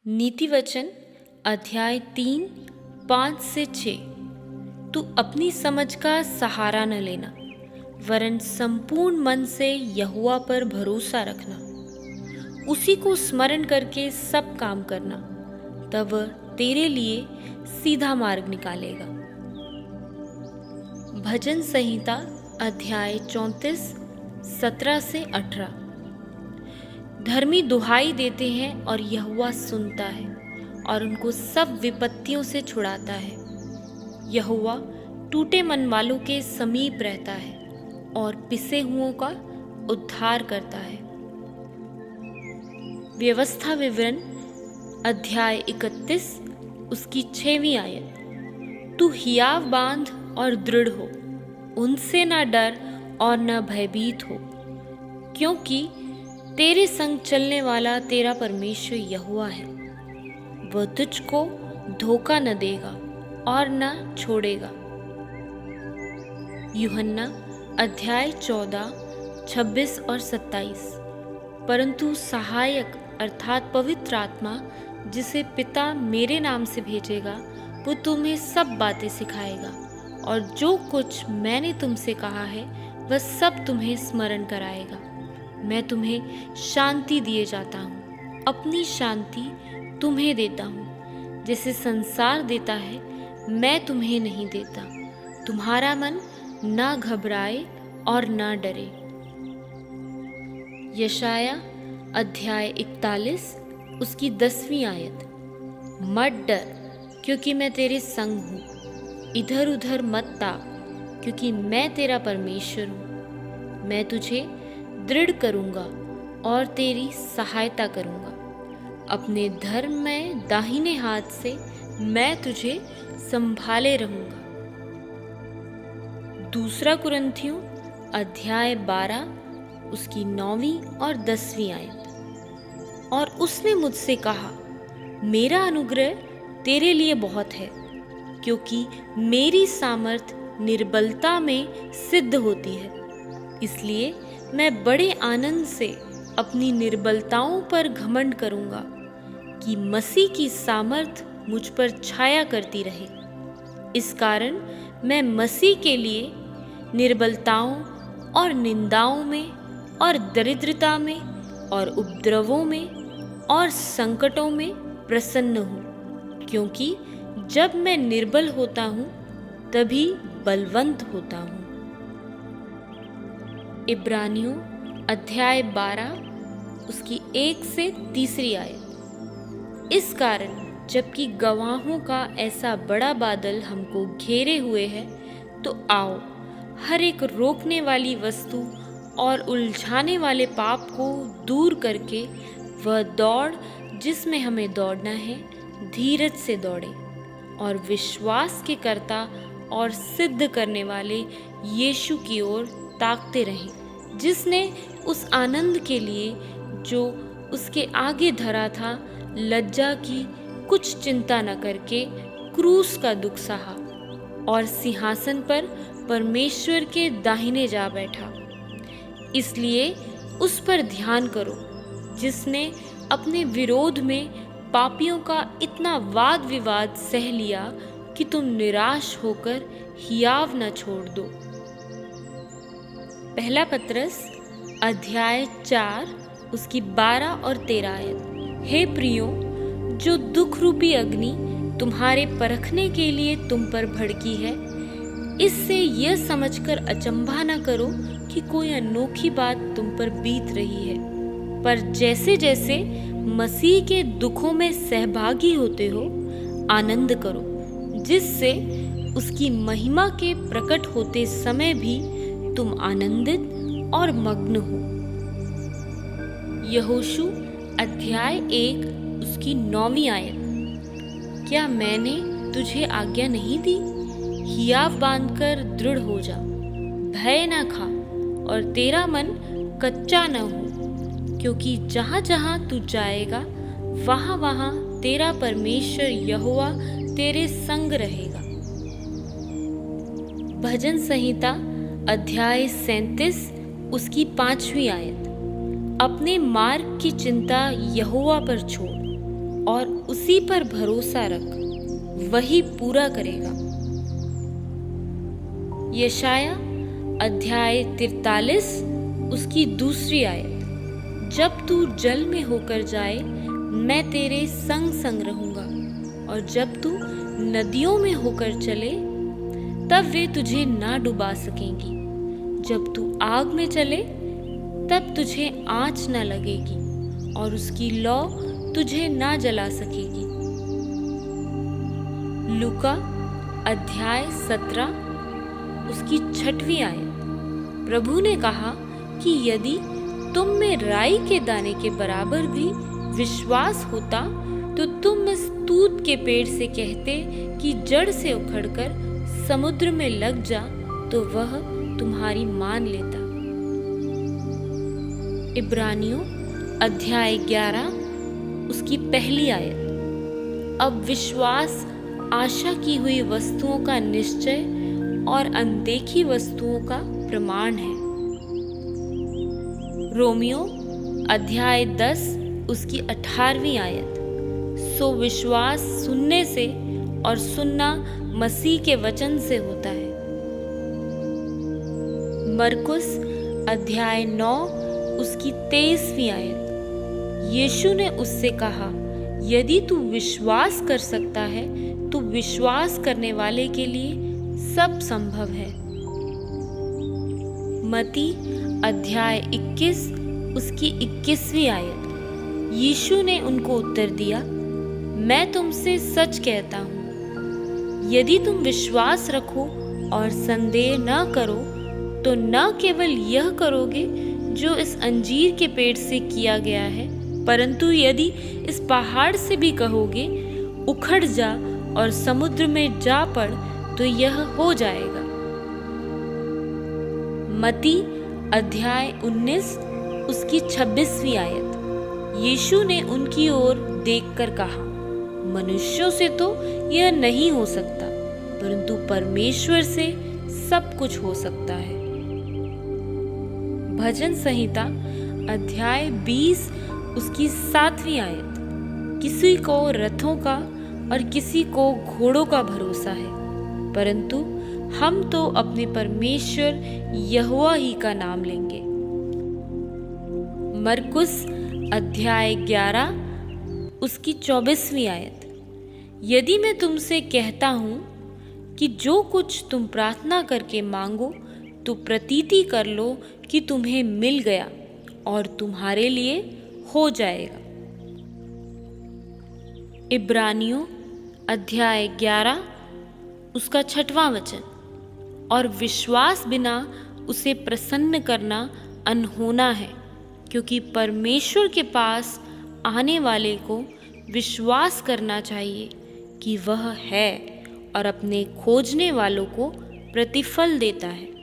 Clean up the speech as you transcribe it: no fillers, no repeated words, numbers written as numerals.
नीति वचन अध्याय 3 5 से 6। तू अपनी समझ का सहारा न लेना, वरन संपूर्ण मन से यहोवा पर भरोसा रखना। उसी को स्मरण करके सब काम करना, तब वह तेरे लिए सीधा मार्ग निकालेगा। भजन संहिता अध्याय 34 17 से 18। धर्मी दुहाई देते हैं और यहोवा सुनता है और उनको सब विपत्तियों से छुड़ाता है। यहोवा टूटे मन वालों के समीप रहता है और पिसे हुओं का उद्धार करता है। व्यवस्था विवरण अध्याय 31 उसकी 6वीं आयत। तू हियाव बांध और दृढ़ हो, उनसे न डर और न भयभीत हो, क्योंकि तेरे संग चलने वाला तेरा परमेश्वर यहोवा है। वह तुझको धोखा न देगा और न छोड़ेगा। यूहन्ना अध्याय 14 26 और 27। परंतु सहायक अर्थात पवित्र आत्मा, जिसे पिता मेरे नाम से भेजेगा, वो तुम्हें सब बातें सिखाएगा और जो कुछ मैंने तुमसे कहा है वह सब तुम्हें स्मरण कराएगा। मैं तुम्हें शांति दिए जाता हूँ, अपनी शांति तुम्हें देता हूँ। जैसे संसार देता है, मैं तुम्हें नहीं देता। तुम्हारा मन ना घबराए और ना डरे। यशाया अध्याय 41 उसकी 10वीं आयत। मत डर, क्योंकि मैं तेरे संग हूँ। इधर उधर मत ताक, क्योंकि मैं तेरा परमेश्वर हूँ। मैं तुझे दृढ़ करूँगा और तेरी सहायता करूँगा। अपने धर्म में दाहिने हाथ से मैं तुझे संभाले रहूँगा। दूसरा कुरिन्थियों अध्याय 12 उसकी 9वीं और 10वीं आयत। और उसने मुझसे कहा, मेरा अनुग्रह तेरे लिए बहुत है, क्योंकि मेरी सामर्थ निर्बलता में सिद्ध होती है। इसलिए मैं बड़े आनंद से अपनी निर्बलताओं पर घमंड करूंगा, कि मसीह की सामर्थ मुझ पर छाया करती रहे। इस कारण मैं मसीह के लिए निर्बलताओं और निंदाओं में और दरिद्रता में और उपद्रवों में और संकटों में प्रसन्न हूँ, क्योंकि जब मैं निर्बल होता हूँ तभी बलवंत होता हूँ। इब्रानियों अध्याय 12 उसकी 1 से 3री आयत। इस कारण जबकि गवाहों का ऐसा बड़ा बादल हमको घेरे हुए है, तो आओ हर एक रोकने वाली वस्तु और उलझाने वाले पाप को दूर करके वह दौड़ जिसमें हमें दौड़ना है, धीरज से दौड़े और विश्वास के कर्ता और सिद्ध करने वाले यीशु की ओर ताकते रहें, जिसने उस आनंद के लिए जो उसके आगे धरा था लज्जा की कुछ चिंता न करके क्रूस का दुख सहा और सिंहासन पर परमेश्वर के दाहिने जा बैठा। इसलिए उस पर ध्यान करो, जिसने अपने विरोध में पापियों का इतना वाद विवाद सह लिया कि तुम निराश होकर हियाव न छोड़ दो। पहला पत्रस अध्याय 4 उसकी 12 और 13 आयत। हे प्रियो, जो दुख रूपी अग्नि तुम्हारे परखने के लिए तुम पर भड़की है, इससे यह समझकर अचंभा न करो कि कोई अनोखी बात तुम पर बीत रही है, पर जैसे जैसे मसीह के दुखों में सहभागी होते हो, आनंद करो, जिससे उसकी महिमा के प्रकट होते समय भी तुम आनंदित और मग्न हो। यहोशू अध्याय 1 उसकी 9वीं आयत। क्या मैंने तुझे आज्ञा नहीं दी? हियाव बांधकर दृढ़ हो जा, भय न खा और तेरा मन कच्चा न हो, क्योंकि जहाँ जहाँ तू जाएगा वहाँ वहाँ तेरा परमेश्वर यहोवा तेरे संग रहेगा। भजन संहिता अध्याय 37 उसकी 5वीं आयत। अपने मार्ग की चिंता यहोवा पर छोड़, और उसी पर भरोसा रख, वही पूरा करेगा। यशाया अध्याय 43 उसकी दूसरी आयत। जब तू जल में होकर जाए, मैं तेरे संग संग रहूंगा, और जब तू नदियों में होकर चले, तब वे तुझे ना डुबा सकेंगी। जब तू आग में चले, तब तुझे आँच न लगेगी, और उसकी लौ तुझे ना जला सकेगी। लूका अध्याय 17 उसकी 6वीं आयत। प्रभु ने कहा कि यदि तुम में राई के दाने के बराबर भी विश्वास होता, तो तुम इस तूत के पेड़ से कहते कि जड़ से उखड़कर समुद्र में लग जा, तो वह तुम्हारी मान लेता। इब्रानियों अध्याय 11 उसकी 1 आयत। अब विश्वास आशा की हुई वस्तुओं का निश्चय और अनदेखी वस्तुओं का प्रमाण है। रोमियो अध्याय 10 उसकी 18वीं आयत। सो विश्वास सुनने से और सुनना मसीह के वचन से होता है। मरकुस अध्याय 9 उसकी 23वीं आयत। यीशु ने उससे कहा, यदि तू विश्वास कर सकता है तो विश्वास करने वाले के लिए सब संभव है। मत्ती अध्याय 21 उसकी 21वीं आयत। यीशु ने उनको उत्तर दिया, मैं तुमसे सच कहता हूँ, यदि तुम विश्वास रखो और संदेह न करो, तो न केवल यह करोगे जो इस अंजीर के पेड़ से किया गया है, परंतु यदि इस पहाड़ से भी कहोगे, उखड़ जा और समुद्र में जा पड़, तो यह हो जाएगा। मत्ती अध्याय 19 उसकी 26वीं आयत। यीशु ने उनकी ओर देखकर कहा, मनुष्यों से तो यह नहीं हो सकता, परंतु परमेश्वर से सब कुछ हो सकता है। भजन संहिता अध्याय 20 उसकी 7वीं आयत। किसी को रथों का और किसी को घोड़ों का भरोसा है, परंतु हम तो अपने परमेश्वर यहोवा ही का नाम लेंगे। मरकुस अध्याय 11 उसकी 24वीं आयत। यदि मैं तुमसे कहता हूँ कि जो कुछ तुम प्रार्थना करके मांगो, तो प्रतीति कर लो कि तुम्हें मिल गया और तुम्हारे लिए हो जाएगा। इब्रानियों अध्याय 11 उसका 6वां वचन। और विश्वास बिना उसे प्रसन्न करना अनहोना है, क्योंकि परमेश्वर के पास आने वाले को विश्वास करना चाहिए कि वह है, और अपने खोजने वालों को प्रतिफल देता है।